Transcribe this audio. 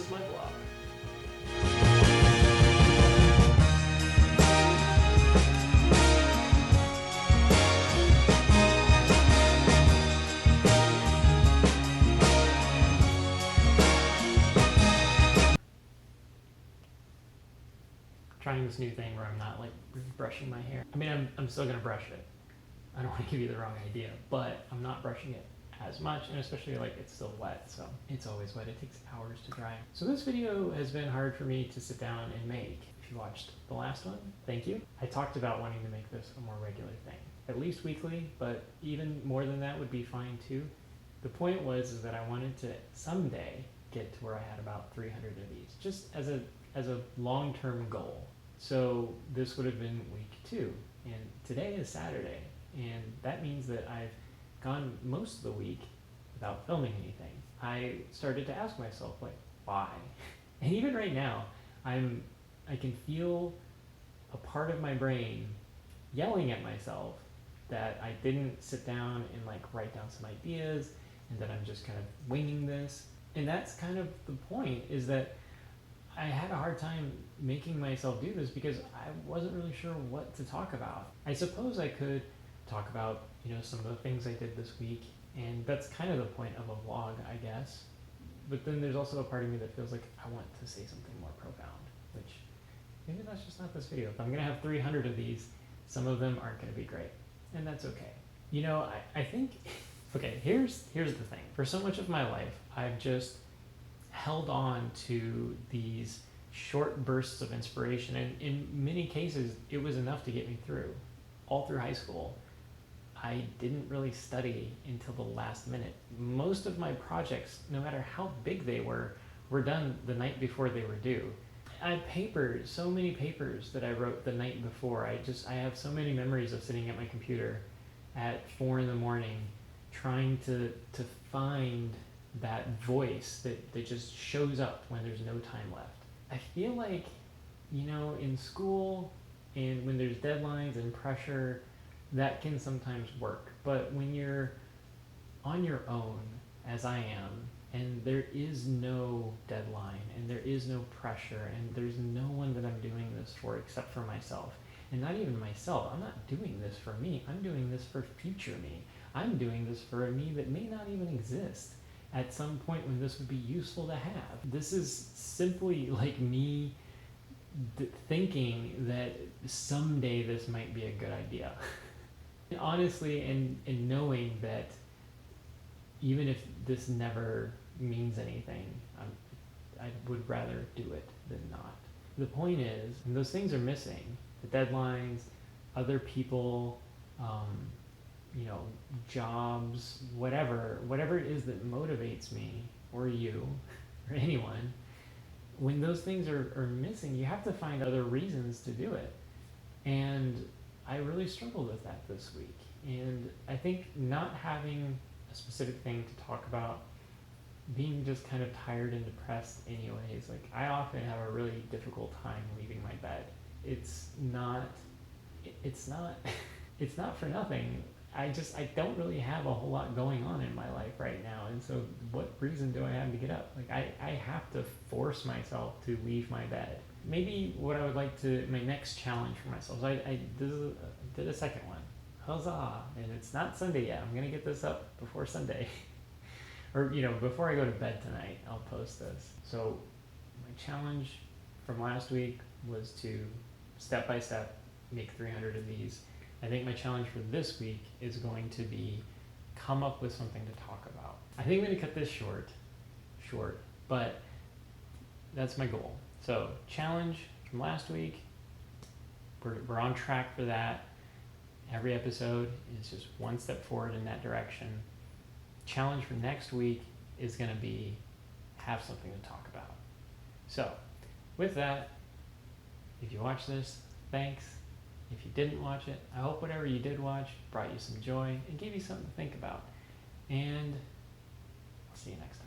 is my vlog. Trying this new thing where I'm not like brushing my hair. I mean, I'm still gonna brush it. I don't want to give you the wrong idea, but I'm not brushing it as much, and especially like it's still wet, so it's always wet. It takes hours to dry. So this video has been hard for me to sit down and make. If you watched the last one, thank you. I talked about wanting to make this a more regular thing, at least weekly, but even more than that would be fine too. The point was is that I wanted to someday get to where I had about 300 of these, just as a long-term goal. So this would have been week 2, and today is Saturday, and that means that I've gone most of the week without filming anything. I started to ask myself, like, why? And even right now, I can feel a part of my brain yelling at myself that I didn't sit down and like write down some ideas, and that I'm just kind of winging this. And that's kind of the point, is that I had a hard time making myself do this because I wasn't really sure what to talk about. I suppose I could talk about, some of the things I did this week, and that's kind of the point of a vlog, I guess. But then there's also a part of me that feels like I want to say something more profound, which maybe that's just not this video. If I'm gonna have 300 of these, some of them aren't gonna be great, and that's okay. I think, okay, here's the thing. For so much of my life, I've just held on to these short bursts of inspiration, and in many cases it was enough to get me through. All through high school, I didn't really study until the last minute. Most of my projects, no matter how big they were done the night before they were due. I had papers, so many papers that I wrote the night before. I have so many memories of sitting at my computer at 4 in the morning trying to find that voice that just shows up when there's no time left. I feel like, in school and when there's deadlines and pressure, that can sometimes work. But when you're on your own, as I am, and there is no deadline and there is no pressure and there's no one that I'm doing this for except for myself, and not even myself. I'm not doing this for me. I'm doing this for future me. I'm doing this for a me that may not even exist at some point when this would be useful to have. This is simply like me thinking that someday this might be a good idea. Honestly, and knowing that even if this never means anything, I would rather do it than not. The point is, and those things are missing, the deadlines, other people, jobs, whatever it is that motivates me, or you, or anyone, when those things are missing, you have to find other reasons to do it. And I really struggled with that this week. And I think not having a specific thing to talk about, being just kind of tired and depressed anyways, like I often have a really difficult time leaving my bed. It's not for nothing. I don't really have a whole lot going on in my life right now, and so what reason do I have to get up? Like I have to force myself to leave my bed. Maybe what I would like to, my next challenge for myself, I did a second one. Huzzah! And it's not Sunday yet. I'm gonna get this up before Sunday. Or, before I go to bed tonight, I'll post this. So my challenge from last week was to step by step make 300 of these. I think my challenge for this week is going to be come up with something to talk about. I think I'm going to cut this short, but that's my goal. So challenge from last week, we're on track for that. Every episode is just one step forward in that direction. Challenge for next week is going to be have something to talk about. So with that, if you watch this, thanks. If you didn't watch it, I hope whatever you did watch brought you some joy and gave you something to think about. And I'll see you next time.